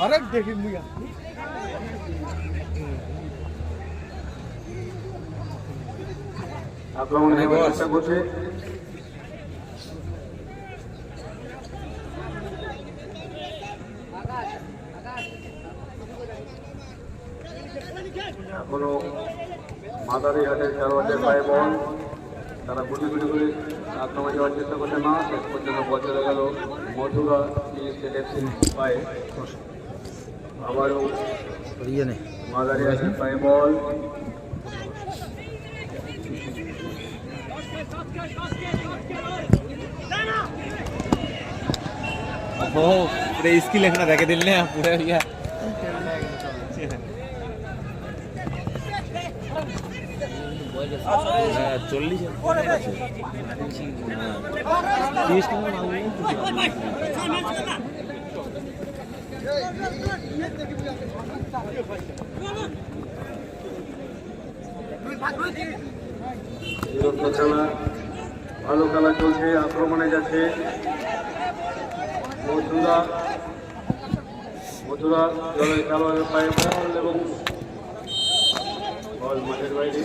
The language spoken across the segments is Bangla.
আরেক দেখি মুইয়া আক্রমণের চেষ্টা করছে এখনো মাদারি হাটের খেলোয়াড়দের পায়ে বল তারা গুটি গুটি করে আক্রমণে যাওয়ার চেষ্টা করছে না শেষ পর্যন্ত বল চলে গেল মধুরা পায়ে আবারও মাদারি হাটের পায়ে বল पूरे इसकी लेखना देखे दिल ने पूरा भैया चल्लिस খেলা ভালো খেলা চলছে আক্রমণে যাচ্ছে মধুরা দলের খেলোয়াড়ের পায়ে বল এবং বল মাঠের বাইরে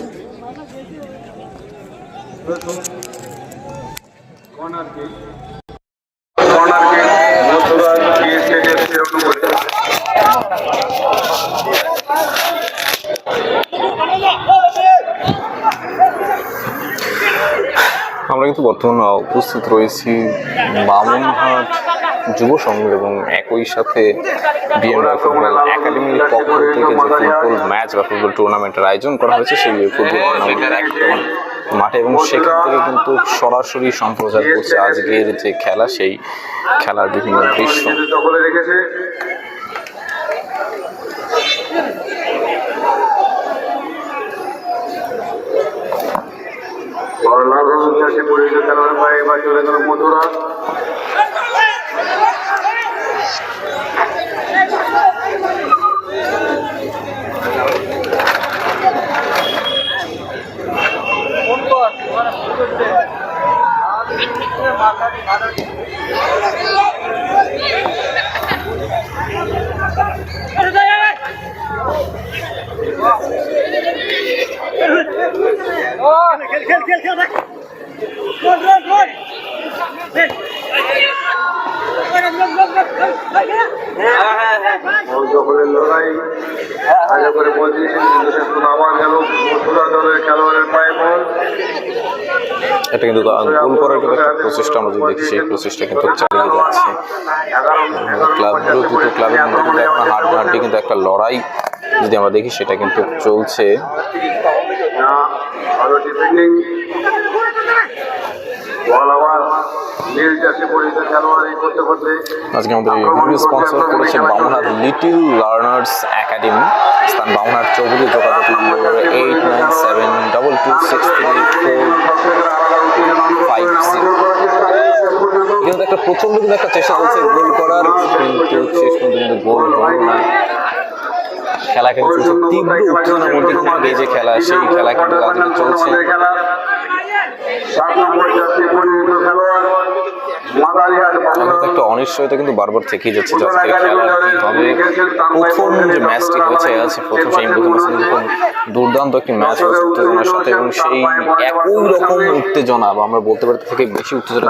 কর্নারকে মধুরা আমরা কিন্তু বর্তমানে উপস্থিত রয়েছি বামনহাট যুব সংঘ এবং একই সাথে বিএমআর ফুটবল একাডেমির পক্ষ থেকে যে ফুটবল ম্যাচ বা ফুটবল টুর্নামেন্টের আয়োজন করা হয়েছে সেই ফুটবল টুর্নামেন্টের একদম মাঠে এবং সেখান থেকে কিন্তু সরাসরি সম্প্রচার করছে আজকের যে খেলা সেই খেলার বিভিন্ন দৃশ্য। খেলোয়াড় পায়ে এবার চলে গেল মধুরা লড়াই আগে করে বল দিয়েছেন কিন্তু শেষ পর্যন্ত আবার গেল মধুরা দলের খেলোয়াড়ের পায়ে বল। এটা কিন্তু গোল করার কিন্তু একটা প্রচেষ্টা আমরা যদি দেখি সেই প্রচেষ্টা কিন্তু চালিয়ে যাচ্ছে ক্লাবগুলো, দুটো ক্লাবের মধ্যে কিন্তু এখন হাড্ডাহাড্ডি কিন্তু একটা লড়াই যদি আমরা দেখি সেটা কিন্তু চলছে। ভালো ডিফেন্ডিং বল আবার নীল জার্সি পরিহিত খেলোয়াড় করতে করতে আজকে আমাদের এই ভিডিও স্পন্সর করেছে বামনহাট লিটল লার্নার্স একাডেমি, স্থান বামনহাট চৌধুরী, যোগাযোগ নম্বর 8972226345। কিন্তু একটা প্রচন্ড কিন্তু একটা চেষ্টা করছে গোল করার, কিন্তু শেষ পর্যন্ত গোল হলো না। খেলা কিন্তু চলছে তীব্র উত্তেজনার মধ্যে, এই যে খেলা সেই খেলা কিন্তু আজকে চলছে। একটা অনিশ্চয়তা কিন্তু বারবার থেকেই যাচ্ছে যে আজকে খেলা কি হবে। প্রথম যে ম্যাচটি হয়েছে প্রথম সেই প্রথম দুর্দান্ত একটি ম্যাচ হয়েছে উত্তেজনার সাথে, এবং সেই একই রকম উত্তেজনা বা আমরা বলতে পারি থেকে বেশি উত্তেজনা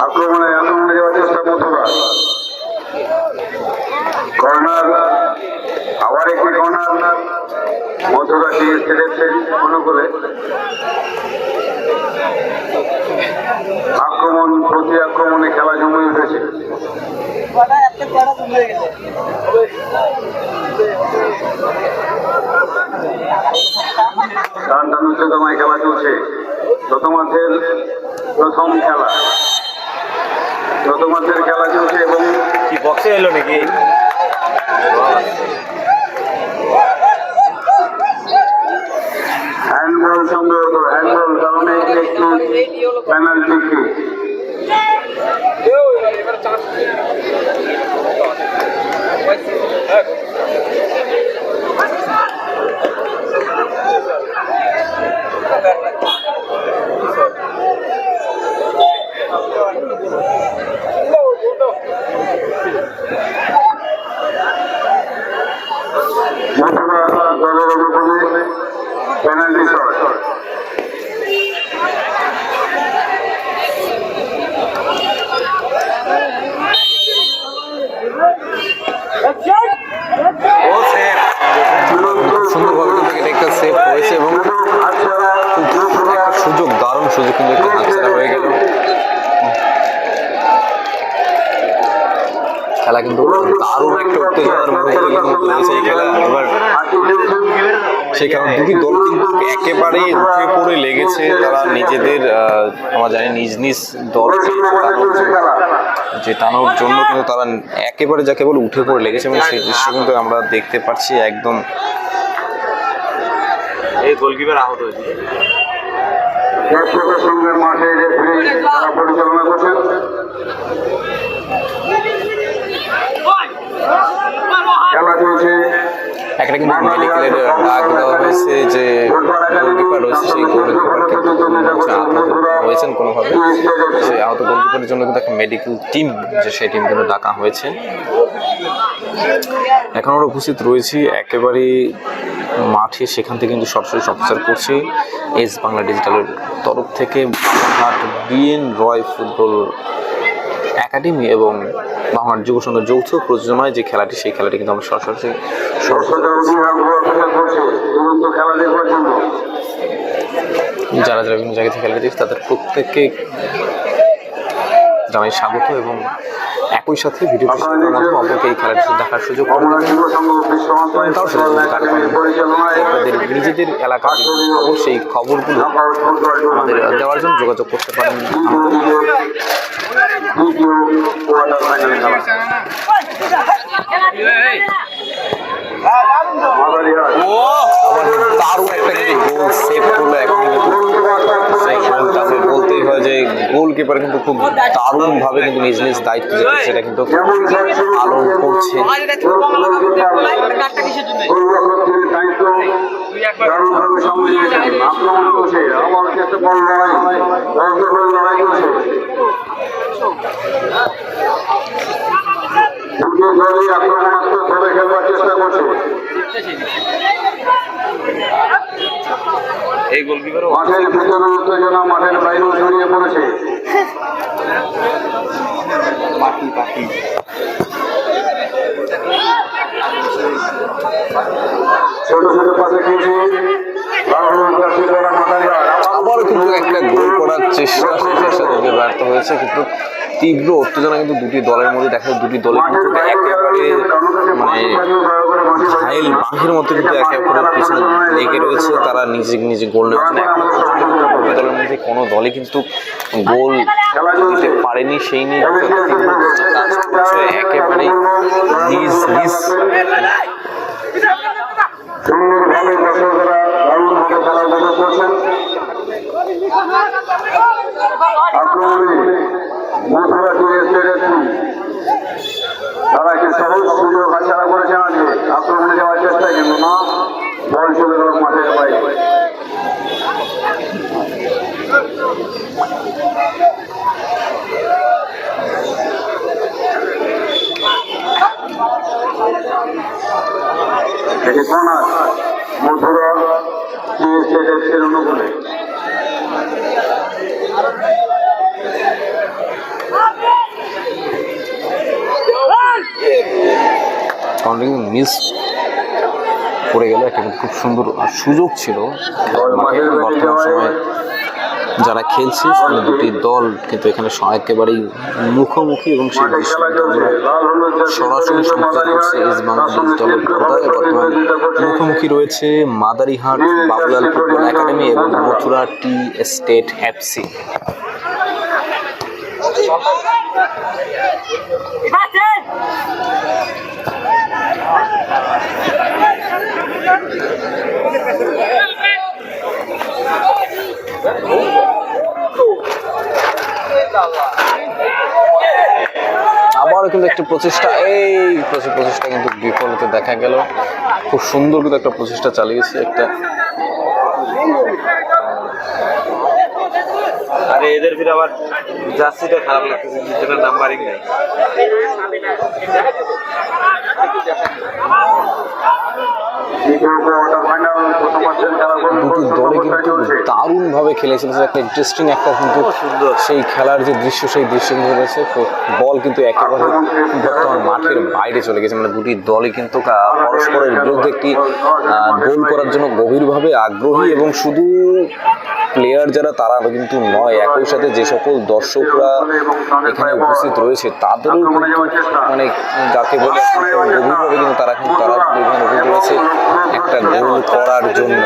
আক্রমণে যাওয়ার চেষ্টা মধুরা, কর্নার, আবার একটি কর্নার মধুরা দিয়ে ছেড়েছে মনে করে। আক্রমণ প্রতি আক্রমণে খেলা জমে উঠেছে। উচ্চতমায় খেলা চলছে, প্রথমার্ধের প্রথম খেলা, প্রথমার্ধের খেলা চলছে এবং কি বক্সে এলো নাকি? হ্যান্ডবল সম্ভবত, হ্যান্ডবল, কারণ একটি পেনাল্টি কিক। Penalty shot. ও সেভ, সুন্দরভাবে কিন্তু এটা একটা সেভ হয়েছে এবং একটা সুযোগ, দারুণ সুযোগ কিন্তু একটু হাতছাড়া হয়ে গেল। খেলা কিন্তু দারুণ একটা উত্তেজনার মধ্যে কিন্তু রয়েছে এই খেলা। এবার সেই কারণে দুটি দল কিন্তু একেবারেই উঠে পড়ে লেগেছে, তারা নিজেদের আমরা জানি নিজ নিজ দল জেতানোর জন্য কিন্তু তারা একেবারে যাকে বলে উঠে পড়ে লেগেছে এবং সেই দৃশ্য কিন্তু আমরা দেখতে পাচ্ছি। একদম এই গোলকিপার আহত হয়েছে। দর্শকের সঙ্গে মাঠে রেফারি তারা পরিচালনা করছেন। খেলা চলছে, একটা কিন্তু মেডিকেলের ডাক দেওয়া হয়েছে, যে গোলকিপার রয়েছে সেই গোলকিপার কিন্তু আহত হয়েছেন কোনোভাবে। সেই আহত গোলকিপারের জন্য কিন্তু একটা মেডিকেল টিম, যে সেই টিম কিন্তু ডাকা হয়েছে। এখন আমরা উপস্থিত রয়েছি একেবারে মাঠে, সেখান থেকে কিন্তু সরাসরি সম্প্রচার করছি এস বাংলা ডিজিটালের তরফ থেকে। বিএন রয় ফুটবল একাডেমি এবং বাংলার যুব সংঘের যৌথ প্রযোজনায় যে খেলাটি, সেই খেলাটি কিন্তু আমরা সরাসরি যারা যারা বিভিন্ন জায়গা থেকে খেলা দেখছি তাদের প্রত্যেককে জানাই স্বাগত এবং একই সাথে ভিডিও মাধ্যমে অপরকে এই খেলাটি দেখার সুযোগ আপনাদের নিজেদের এলাকার খবর, সেই খবরগুলো আমাদের দেওয়ার জন্য যোগাযোগ করতে পারেন। দারুণ একটা কিন্তু গোল সেভ করলো। এখন কিন্তু সেই গোলটা বলতেই হয় যে গোলকিপার কিন্তু খুব দারুণভাবে কিন্তু নিজ নিজ দায়িত্ব যেটা সেটা কিন্তু পালন করছে। আক্রমণাত্মকভাবে খেলবার চেষ্টা করছে। এই গোলকিপার মাঠের ভিতরে উত্তেজনা, মাঠের বাইরেও ছড়িয়ে পড়েছে। ছোট ছোট পাশে খেলছে, আবারও কিন্তু একটা গোল করার চেষ্টা, শেষের সাথে ব্যর্থ হয়েছে। কিন্তু তীব্র উত্তেজনা কিন্তু দুটি দলের মধ্যে দেখা যায়। দুটি দলে কিন্তু একেবারে মানে ঘায়েল বাঘের মধ্যে কিন্তু একে অপরের পিছনে লেগে রয়েছে, তারা নিজে নিজে গোল নেওয়ার জন্য। এখন পর্যন্ত দুটি দলের মধ্যে কোনো দলই কিন্তু গোল দিতে পারেনি, সেই নিয়ে কাজ করছে একেবারে নিজ নিজ। সুন্দরভাবে দর্শকরা দারুণভাবে খেলা উপভোগ করছেন। আক্রমণে মথুরা তারা একটি সহজ সুযোগ হাতছাড়া করেছে। আজকে আক্রমণে যাওয়ার চেষ্টা, কিন্তু না, বল চলে গেল মাঠের বাইরে। এটি কর্নার, মথুরা টিএসএর অনুকূলে। মিস করে গেল একটা, কিন্তু খুব সুন্দর সুযোগ ছিল। বর্তমান সময়ে যারা খেলছে মানে দুটি দল কিন্তু এখানে একেবারেই মুখোমুখি এবং সেই দৃশ্য আমরা সরাসরি সম্প্রচার করছে ইস্ট বাংলাদেশ দলের পর্দায়। বর্তমানে মুখোমুখি রয়েছে মাদারিহাট বাবুলাল ফুটবল একাডেমি এবং মথুরা টি এস্টেট এফসি। আবারও কিন্তু একটি প্রচেষ্টা, এই প্রচেষ্টা কিন্তু বিফল হতে দেখা গেল। খুব সুন্দর কিন্তু একটা প্রচেষ্টা চালিয়েছে একটা। আরে এদের ফির আবার জার্সিটা খারাপ লাগতেছে, যেটা নাম্বারিং নাই। দুটি দলে কিন্তু দারুণ ভাবে খেলেছিল, একটা ইন্টারেস্টিং একটা কিন্তু সেই খেলার যে দৃশ্য সেই দৃশ্য কিন্তু রয়েছে। বল কিন্তু একেবারে বর্তমান মাঠের বাইরে চলে গেছে, মানে দুটি দলই কিন্তু পরস্পরের বিরুদ্ধে একটি গোল করার জন্য গভীরভাবে আগ্রহী এবং শুধু প্লেয়ার যারা তারা কিন্তু নয়, একই সাথে যে সকল দর্শকরা এখানে উপস্থিত রয়েছে তাদেরও কিন্তু মানে যাকে বলে গভীরভাবে কিন্তু তারা কিন্তু এখানে উপস্থিত রয়েছে একটা গোল করার জন্য।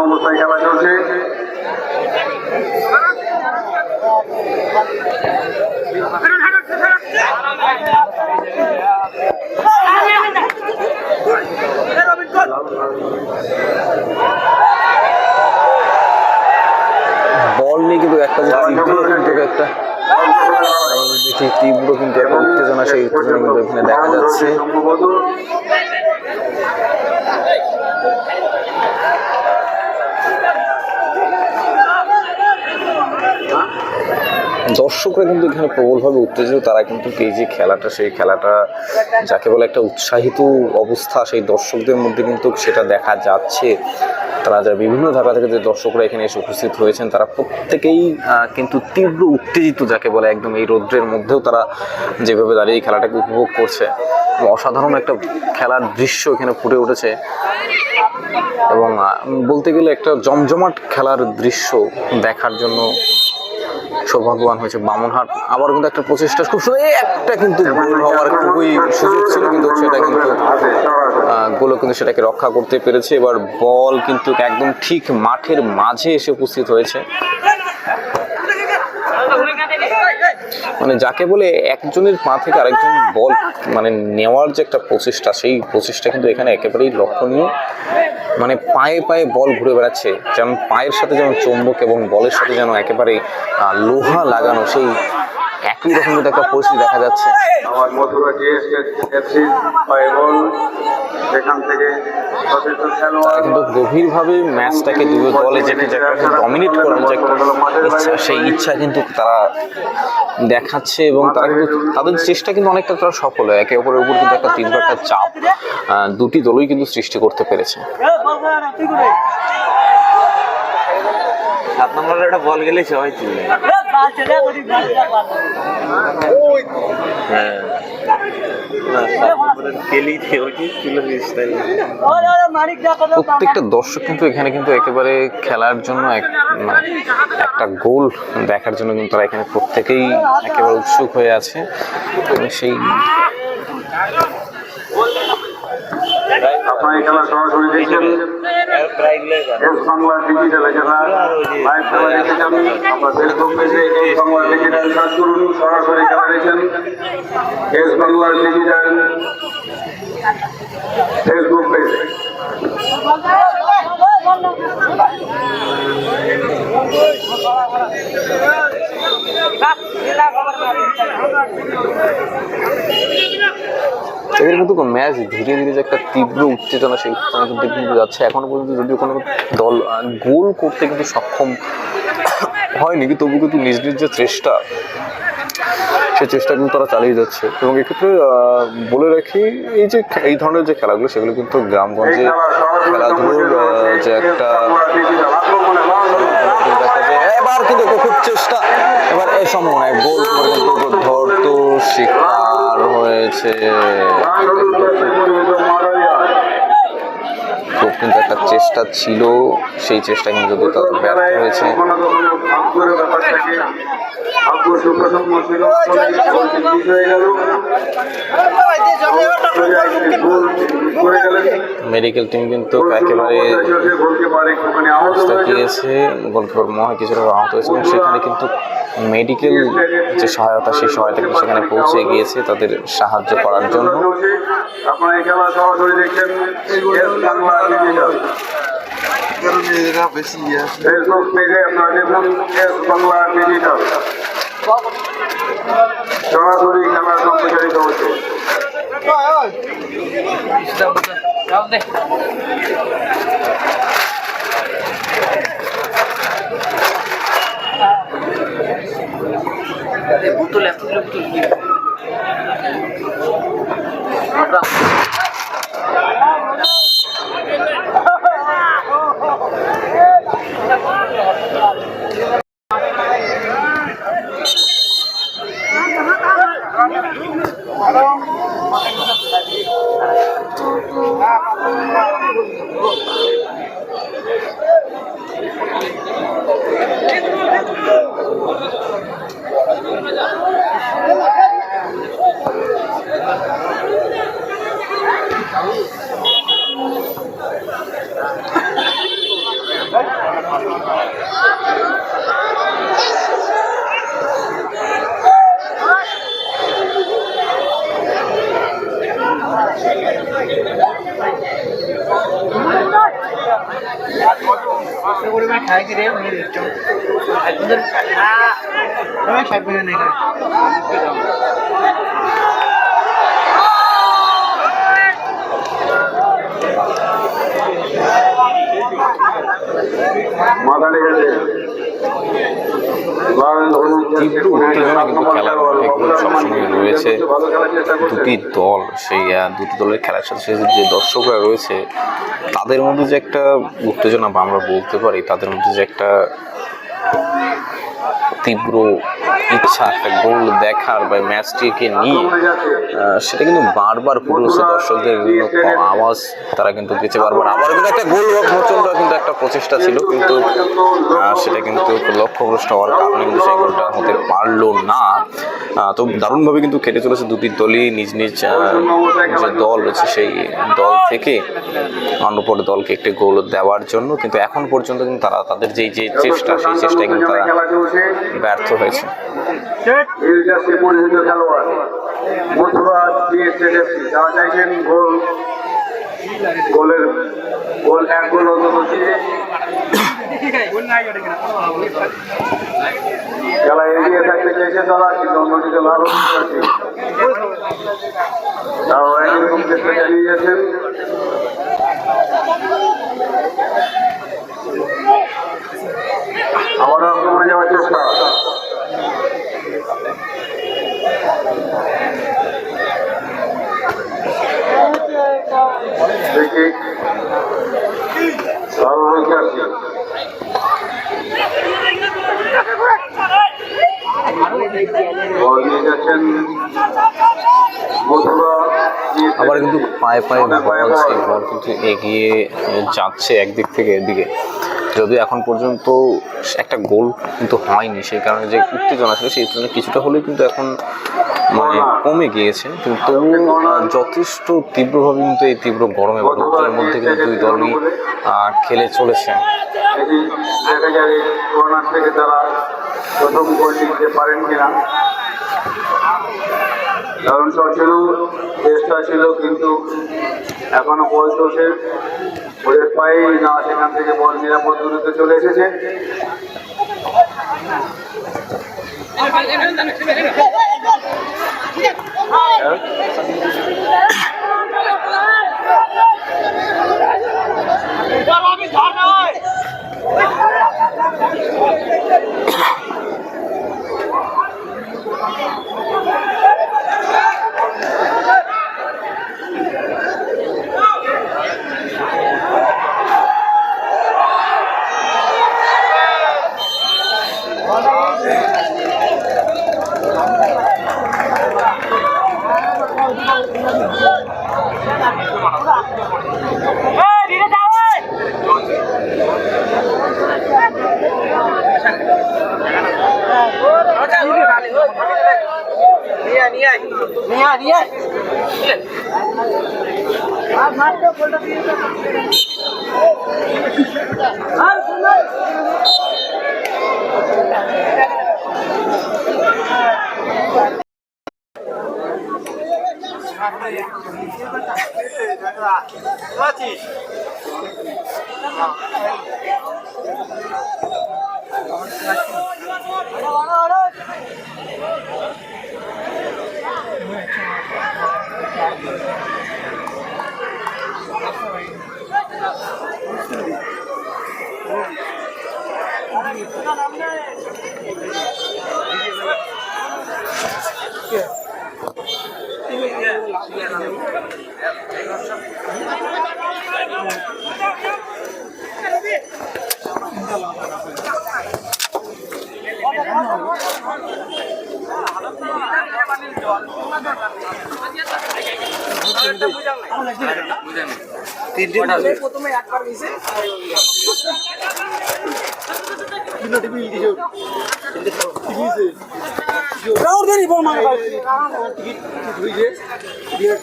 অবস্থায় খেলা চলছে। বল নিয়ে কিন্তু একটা তীব্র কিন্তু একটা উত্তেজনা, সেই উত্তেজনা কিন্তু এখানে দেখা যাচ্ছে। দর্শকরা কিন্তু এখানে প্রবলভাবে উত্তেজিত, তারা কিন্তু এই যে খেলাটা সেই খেলাটা যাকে বলে একটা উৎসাহিত অবস্থা সেই দর্শকদের মধ্যে কিন্তু সেটা দেখা যাচ্ছে। তারা যারা বিভিন্ন ধারা থেকে যে দর্শকরা এখানে এসে উপস্থিত হয়েছেন তারা প্রত্যেকেই কিন্তু তীব্র উত্তেজিত, যাকে বলে একদম এই রৌদ্রের মধ্যেও তারা যেভাবে দাঁড়িয়ে এই খেলাটাকে উপভোগ করছে। অসাধারণ একটা খেলার দৃশ্য এখানে ফুটে উঠেছে এবং বলতে গেলে একটা জমজমাট খেলার দৃশ্য দেখার জন্য সৌভাগ্যবান হয়েছে বামনহাট। আবার কিন্তু একটা প্রচেষ্টা খুব সুন্দর, একটা কিন্তু গোল হওয়ার খুবই সুযোগ ছিল কিন্তু সেটা কিন্তু গোলও কিন্তু সেটাকে রক্ষা করতে পেরেছে। এবার বল কিন্তু একদম ঠিক মাঠের মাঝে এসে উপস্থিত হয়েছে, মানে যাকে বলে একজনের পা থেকে আরেকজন বল মানে নেওয়ার যে একটা প্রচেষ্টা সেই প্রচেষ্টা কিন্তু এখানে একেবারেই লক্ষণীয়। মানে পায়ে পায়ে বল ঘুরে বেড়াচ্ছে, যেমন পায়ের সাথে যেমন চুম্বক এবং বলের সাথে যেন একেবারে লোহা লাগানো সেই একই রকম একটা পরিস্থিতি দেখা যাচ্ছে। আমার মথুরা টিএসএফসি বল সেখান থেকে তারা কিন্তু গভীরভাবে ম্যাচটাকে দুই দলে যেটা ডমিনেট করার যে একটা ইচ্ছা সেই ইচ্ছা কিন্তু তারা দেখাচ্ছে এবং তারা কিন্তু তাদের চেষ্টা কিন্তু অনেকটা তারা সফল হয়। একে অপরের উপর কিন্তু একটা তীব্র একটা চাপ দুটি দলই কিন্তু সৃষ্টি করতে পেরেছে। 7 নম্বরে একটা বল গেলে সবাই চিনবে। হ্যাঁ প্রত্যেকটা দর্শক কিন্তু এখানে কিন্তু একেবারে খেলার জন্য একটা গোল দেখার জন্য কিন্তু তারা এখানে প্রত্যেকেই একেবারে উৎসুক হয়ে আছে। সেই আপনার এই খেলা সরাসরি দেখছেন এস বাংলা ডিজিটাল খেলা লাইভ খেলা দেখেছেন। আমরা ফেসবুক পেজে এস বাংলা ডিজিটাল সার্চ করুন, সরাসরি খেলা দেখছেন এস বাংলা ডিজিটাল ফেসবুক পেজে। এদের কিন্তু ম্যাচ ধীরে ধীরে যে একটা তীব্র উত্তেজনা সেই উত্তেজনা কিন্তু যাচ্ছে। এখনো পর্যন্ত যদিও কোনো দল গোল করতে কিন্তু সক্ষম হয়নি, তবু কিন্তু নিজ নিজ যে চেষ্টা সেই চেষ্টা কিন্তু তারা চালিয়ে যাচ্ছে। এবং এক্ষেত্রে বলে রাখি এই ধরনের যে খেলাগুলো সেগুলো কিন্তু গ্রামগঞ্জে খেলাধুলোর যে একটা দেখা যায়। এবার কিন্তু খুব চেষ্টা, এবার এই সময় গোল করে কিন্তু ধরতো শিকার হয়েছে। কিন্তু একটা চেষ্টা ছিল, সেই চেষ্টা কিন্তু যদি তাদের ব্যর্থ হয়েছে। মেডিকেল টিম কিন্তু একেবারে গিয়েছে, গোলকিপার মনে হয় কিছুটা আহত হয়েছে এবং সেখানে কিন্তু মেডিকেল যে সহায়তা, সেই সহায়তা কিন্তু সেখানে পৌঁছে গিয়েছে তাদের সাহায্য করার জন্য। সরাসরি খেলা সম্প্রচারিত হচ্ছে। মাথা লেগেছে। তীব্র উত্তেজনা কিন্তু খেলার মাঠে সবসময় রয়েছে। দুটি দল, সেই দুটি দলের খেলার সাথে সাথে যে দর্শকরা রয়েছে তাদের মধ্যে যে একটা উত্তেজনা বা আমরা বলতে পারি তাদের মধ্যে যে একটা তীব্র ইচ্ছা একটা গোল দেখার বা ম্যাচটিকে নিয়ে, সেটা কিন্তু বারবার ফুটে উঠছে। দর্শকদের বিভিন্ন আওয়াজ তারা কিন্তু দিচ্ছে বারবার। আবার কিন্তু একটা গোল প্রচন্ড কিন্তু একটা প্রচেষ্টা ছিল, কিন্তু সেটা কিন্তু লক্ষ্যভ্রষ্ট হওয়ার কারণে কিন্তু সেই গোলটা হতে পারলো না। তো দারুণভাবে কিন্তু খেলে চলেছে দুটি দলই নিজ নিজ যে দল রয়েছে সেই দল থেকে অন্যপর দলকে একটি গোল দেওয়ার জন্য, কিন্তু এখন পর্যন্ত কিন্তু তারা তাদের যে চেষ্টা, সেই চেষ্টায় কিন্তু তারা ব্যর্থ হয়েছে। খেলা এগিয়ে থাকতে চেয়েছে তারা, কিন্তু অন্যদিকে লাভ হচ্ছে। তাও একরকম চেষ্টা চালিয়ে যাচ্ছেন। আবারও আক্রমণে যাওয়ার চেষ্টা। আবার কিন্তু পায়ে পায়ে বল, সেই বল কিন্তু এগিয়ে যাচ্ছে একদিক থেকে এদিকে। যদিও এখন পর্যন্ত একটা গোল কিন্তু হয়নি, সেই কারণে যে উত্তেজনা ছিল সেই উত্তেজনা কিছুটা হলেও কিন্তু এখন মানে কমে গিয়েছে, কিন্তু তবুও যথেষ্ট তীব্রভাবে কিন্তু এই তীব্র গরমে বা রোদের মধ্যে কিন্তু দুই দলই খেলে চলেছে। থেকে তারা প্রথম গোল দিতে পারেন কিনা, কারণ ছিল চেষ্টা ছিল, কিন্তু এখনো বল চলছে। ওদের পায়ে না, সেখান থেকে বল নিরাপদ দূরত্বে চলে এসেছে।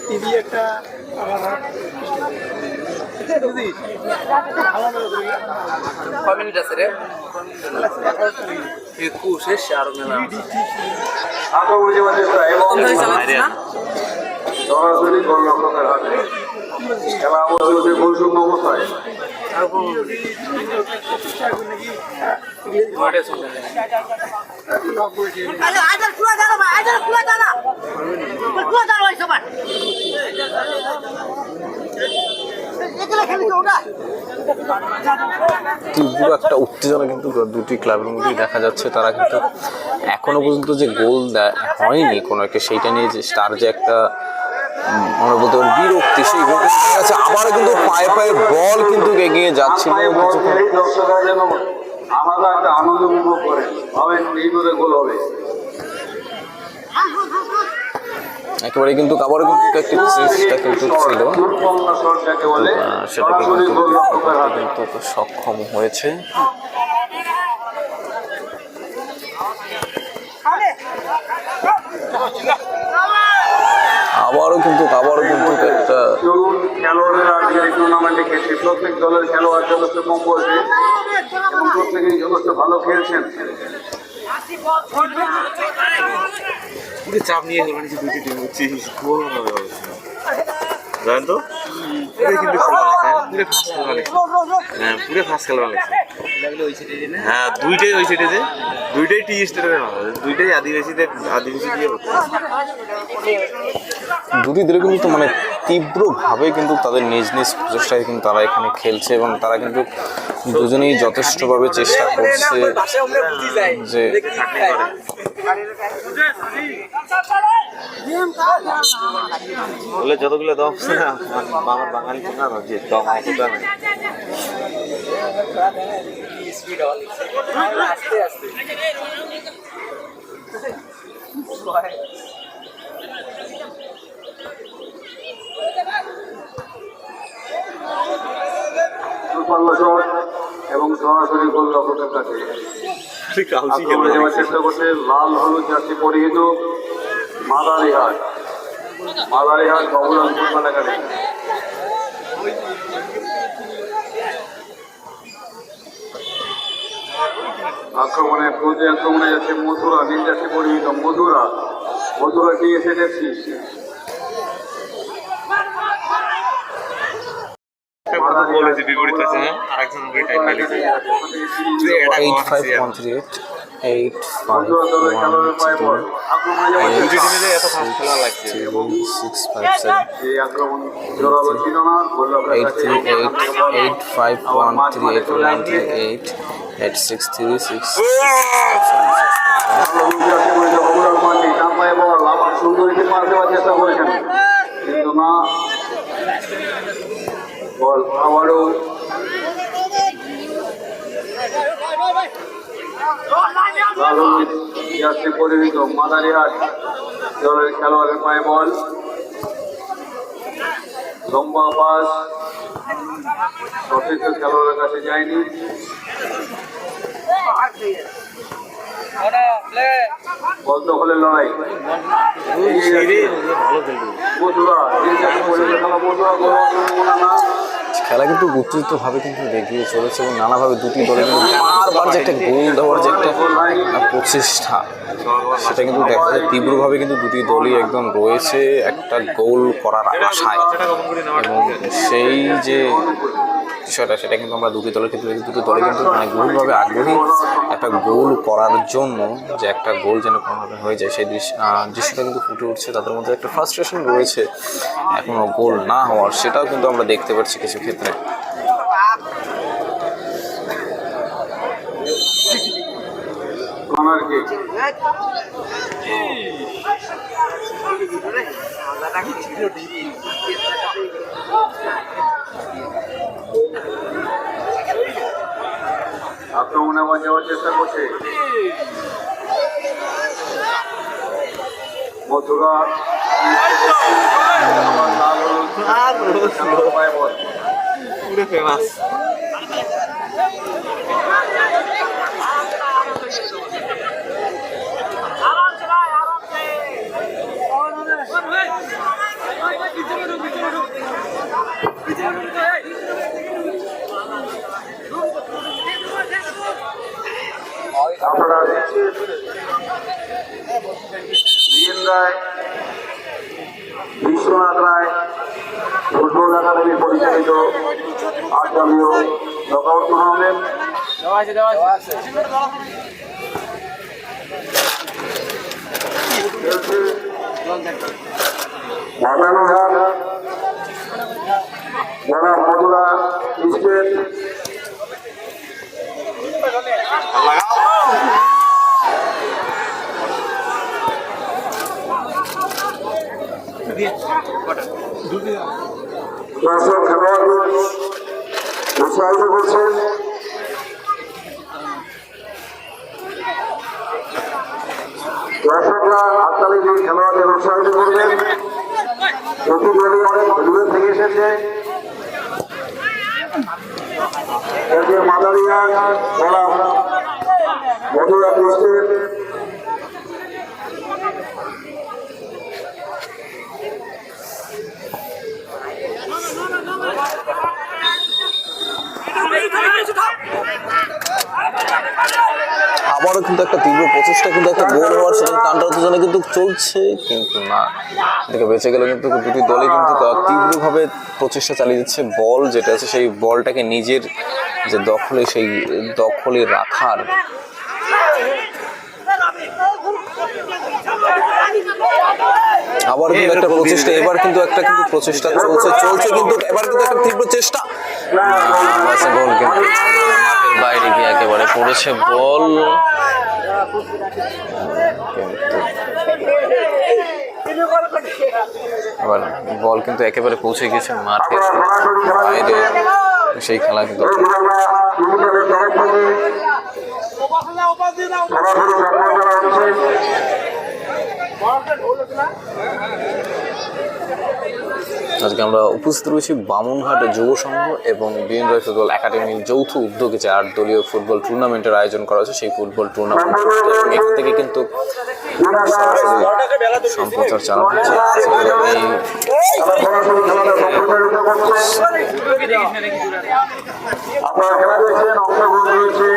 টিভি একটা কয় মিনিট আছে রে? 21 আর মেলা সরাসরি গোলরক্ষকের হাতে খেলা অবস্থা গোলশূন্য অবস্থায়। তীব্র একটা উত্তেজনা কিন্তু দুটি ক্লাবের মধ্যেই দেখা যাচ্ছে। তারা কিন্তু এখনো পর্যন্ত যে গোল হয়নি কোনো একটা, সেইটা নিয়ে যে তার যে একটা আমরা বলতে পারি বিরক্তি, সেই আছে। আবার কিন্তু পায়ে পায়ে বল কিন্তু এগিয়ে যাচ্ছে, দর্শকরা যেন আলাদা একটা আনন্দ উপভোগ করে ভাবেন এই করে গোল হবে। একেবারে কিন্তু আবারও কিন্তু একটি চেষ্টা কিন্তু ছিল, সেটাকে কিন্তু সক্ষম হয়েছে। আবারও কিন্তু একটা খেলোয়াড়েরা আজকের এই টুর্নামেন্টে খেলছে, প্রত্যেক দলের খেলোয়াড় যথেষ্ট কম বয়সে এবং প্রত্যেকেই যথেষ্ট ভালো খেলছেন। চাপ নিয়ে গেল দুটি টিম হচ্ছে গোল হবে জানেন তো, পুরো কিন্তু পুরো ফার্স্ট খেলা লাগছে। হ্যাঁ দুইটাই ওই সাইডে, যে দুইটাই টি স্টেটের, দুইটাই আদিবাসী দিয়ে দুটি দলে কিন্তু মানে তীব্রভাবে কিন্তু তাদের নিজ নিজ প্রচেষ্টায় কিন্তু তারা এখানে খেলছে এবং তারা কিন্তু দুজনেই যথেষ্টভাবে চেষ্টা করছে যে বলে যতগুলো দম না আমার বাঙালি না যে দম অতটা নাই। এবং সরাসরি গোলরক্ষকের কাছে চেষ্টা করছে লাল হলুদ জার্সি পরিহিত মাদারিহাট বাবুলাল ফুটবল একাডেমি। আক্রমণে যাচ্ছে মথুরা, নীল জার্সি পরিহিত মথুরা কি এসে দেখছি বলেছে বিপরীত আছে, হ্যাঁ আরেকজন ওই টাইপ লাগিয়েছে 8513 সুন্দরীকে পাস দেওয়ার চেষ্টা করেছেন কিন্তু না, বল আবারও পরিহিত মাদারিহাট দলের খেলোয়াড়ের পায়ে বল, লম্বা পাস সঠিক খেলোয়াড়ের কাছে যায়নি। বল দখলের লড়াই মথুরা খেলা কিন্তু উত্তেজিতভাবে কিন্তু দেখিয়ে চলেছে এবং নানাভাবে দুটি দলের মধ্যে বারবার যে একটা গোল দেওয়ার যে একটা প্রচেষ্টা সেটা কিন্তু দেখা যায় তীব্রভাবে কিন্তু দুটি দলই একদম রয়েছে একটা গোল করার আশায় এবং সেই যে বিষয়টা সেটা কিন্তু আমরা দুটি দলের ক্ষেত্রে দুটি দলে কিন্তু মানে গভীরভাবে আগ্রহী একটা গোল করার জন্য যে একটা গোল যেন কোনোভাবে হয়ে যায় সেই দৃশ্যটা কিন্তু ফুটে উঠছে তাদের মধ্যে একটা ফ্রাস্ট্রেশন রয়েছে এখনো গোল না হওয়ার সেটাও কিন্তু আমরা দেখতে পাচ্ছি কিছু ক্ষেত্রে আক্রমণে যাওয়ার চেষ্টা করছে মথুরা পুরো ফেমাস আপনারা দেখছেন বিএন রায় বিশ্বনাথ রায় ফুটবল একাডেমি পরিচালিত আটদলীয় নকআউট টুর্নামেন্ট মাদানুঘাট জনাব মথুরা স্টেট দর্শক খেলোয়াড়দের উৎসাহিত করছেন দর্শকরা হাততালি দিয়ে খেলোয়াড়দের উৎসাহিত করবেন প্রতি দলই অনেক দূরে থেকে এসেছে মাদারিয়া জনাব মথুরা স্টেট আবারও কিন্তু একটা তীব্র প্রচেষ্টা কিন্তু একটা গোল হওয়ার সেটা টানটা উত্তেজনা কিন্তু চলছে কিন্তু না এদিকে বেঁচে গেলে কিন্তু দুটি দলে কিন্তু তীব্রভাবে প্রচেষ্টা চালিয়ে যাচ্ছে বল যেটা আছে সেই বলটাকে নিজের যে দখলে সেই দখলে রাখার আবার কিন্তু একটা প্রচেষ্টা এবার কিন্তু একটা কিন্তু প্রচেষ্টা চলছে কিন্তু এবার কিন্তু একটা তীব্র চেষ্টা গোল কিন্তু মাঠের বাইরে গিয়ে একেবারে পড়েছে বল এবার বল কিন্তু একেবারে পৌঁছে গেছে মাঠের বাইরে সেই খেলা কিন্তু আজকে আমরা উপস্থিত রয়েছি বামুনহাট যুব সংঘ এবং বিএন রায় ফুটবল একাডেমির যৌথ উদ্যোগে যে 8 দলীয় ফুটবল টুর্নামেন্টের আয়োজন করা হয়েছে সেই ফুটবল টুর্নামেন্ট এখান থেকে কিন্তু সম্প্রচার চালানো হচ্ছে আপনারা খেলা দেখছেন অংশগ্রহণ রয়েছে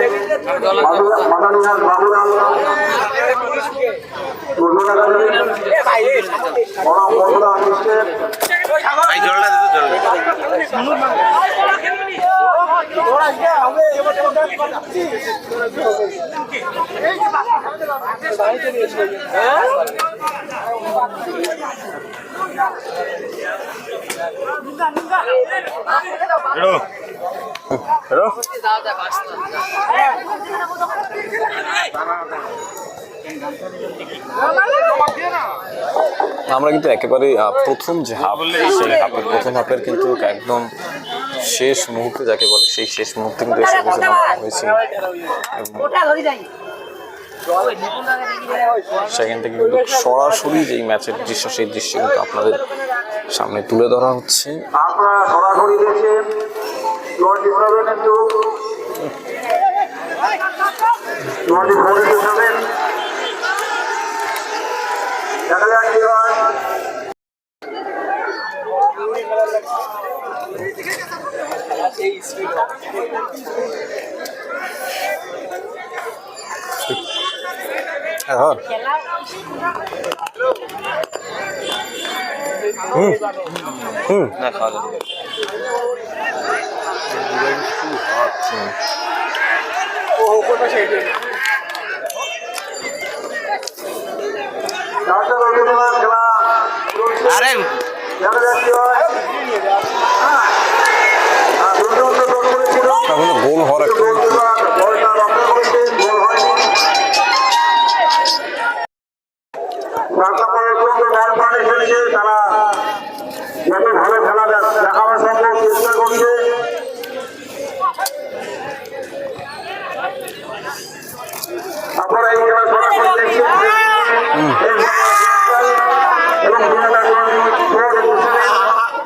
Madanihat Baburam football academy Mathura state আমরা কিন্তু একেবারে প্রথম যে হাফ সেই প্রথম হাফের কিন্তু একদম শেষ মুহূর্তে যাকে বলে সেই শেষ মুহূর্তে কিন্তু এসে হয়েছে সেখান থেকে কিন্তু সরাসরি যেই ম্যাচের দৃশ্য সেই দৃশ্য কিন্তু আপনাদের সামনে তুলে ধরা হচ্ছে আপনারা সরাসরি দেখছেন 27 into 24 into 7 ধর না খাওয়া যাবে আরে গোল হওয়ার একটা তারা যত ভালো খেলা দেখাবার সম্ভব চেষ্টা করছে। আপনারা এই খেলা সরাসরি দেখছেন এবং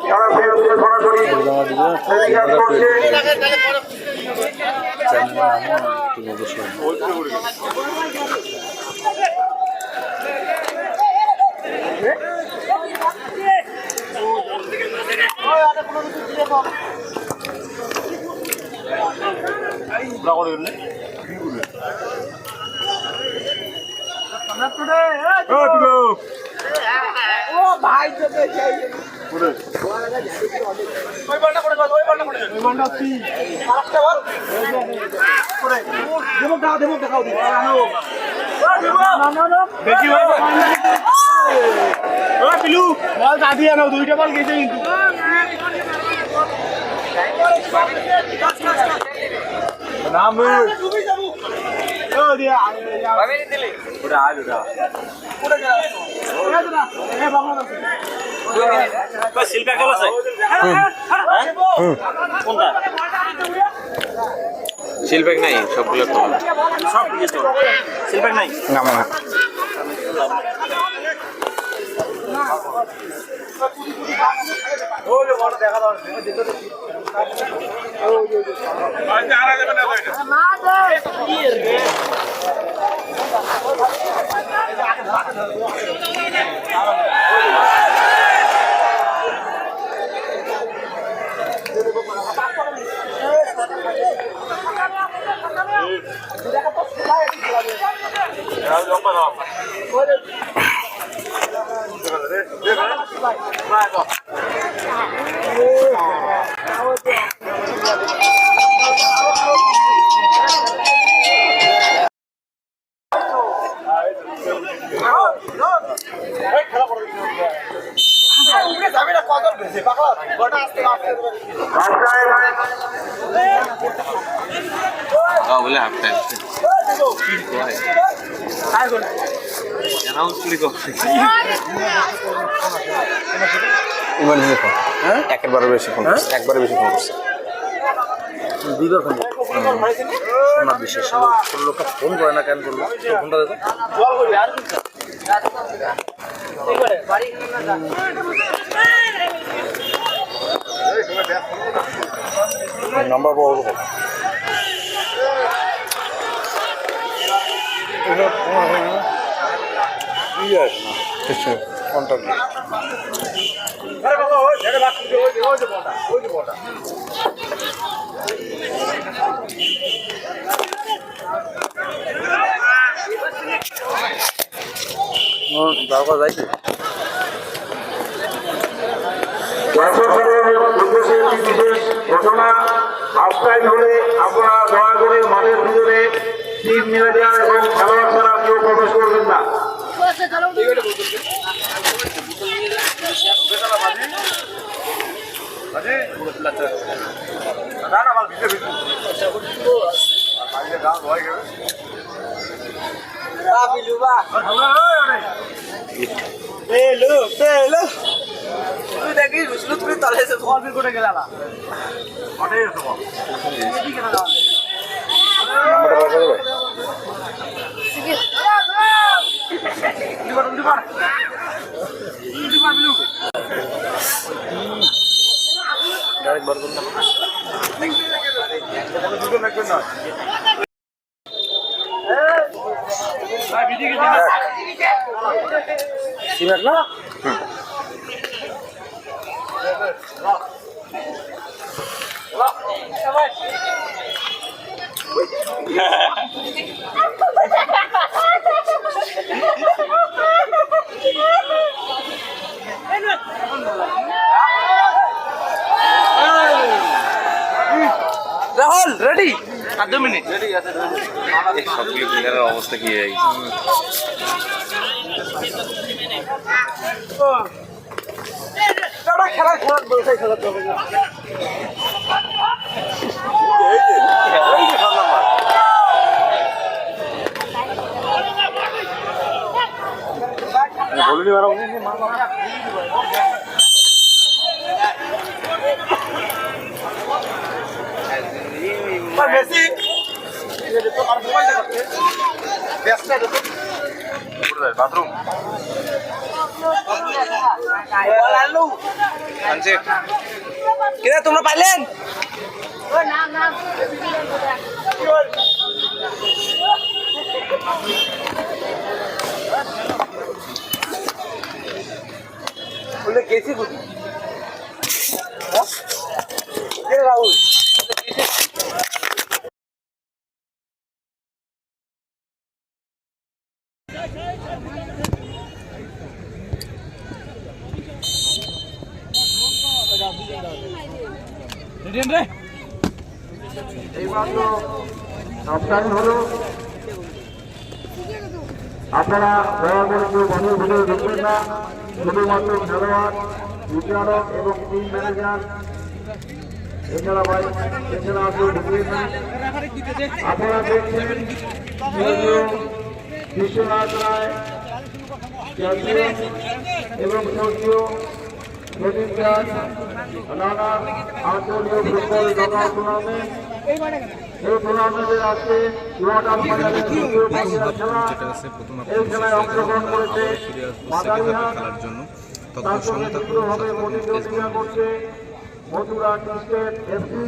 তারা ফেসবুকে সরাসরি টেলিকাস্ট করছে। দুইটা বল গেছে কিন্তু শিল্পেক নাই সবগুলো শিল্পেক নাই না মনে হয় বলে হাফ টাইম ইমার্জেন্সি ফোন একবারে বেশি ফোন করছে একবারে বেশি ফোন করছে দুইবার ফোন সোনার বিশেষ লোকটা ফোন করে না কেন করলো ফোনটা দেখো নাম্বার পাওয়া কন্ট্যাক্ট দরকার যাইছে বিশেষ ঘটনা আফটাইম হলে আপনারা দয়া করে মাঠের ভিতরে টিম ম্যানেজার এবং খেলোয়াড় ছাড়া কেউ প্রবেশ করবেন না। তুই দেখি বুঝলো তুমি তলে এসে ফল ফিল করে গেলা ডাইরেক্ট বার করুন না সবগুলো প্লেয়ারের অবস্থা কি হয়ে গেছে। বাথরুম তোমরা পাইলেন গেছি রাহুল এইমাত্র সাবধান হলো আপনারা দয়া করে কেউ বন্ধু ভিডিও দেখবেন না। শুধুমাত্র খেলোয়াড়, বিচারক এবং টিম ম্যানেজার এছাড়া কেউ ঢুকবেন না। আপনারা দেখছেন বিশ্বনাথ রায় চ্যাম্পিয়ন এবং স্বর্গীয় প্রদীপ দাস নানা আন্তর্জাতিক ফুটবল নকআউট টুর্নামেন্ট। এই টুর্নামেন্টের আজকে কোয়ার্টার ফাইনালের দ্বিতীয় পর্যায়ের খেলা। এই খেলায় অংশগ্রহণ করেছে মাদারিহাট, তারপরে দ্বিতীয়ভাবে প্রতিদ্বন্দ্বিতা করছে মথুরা টি স্টেট এফসি।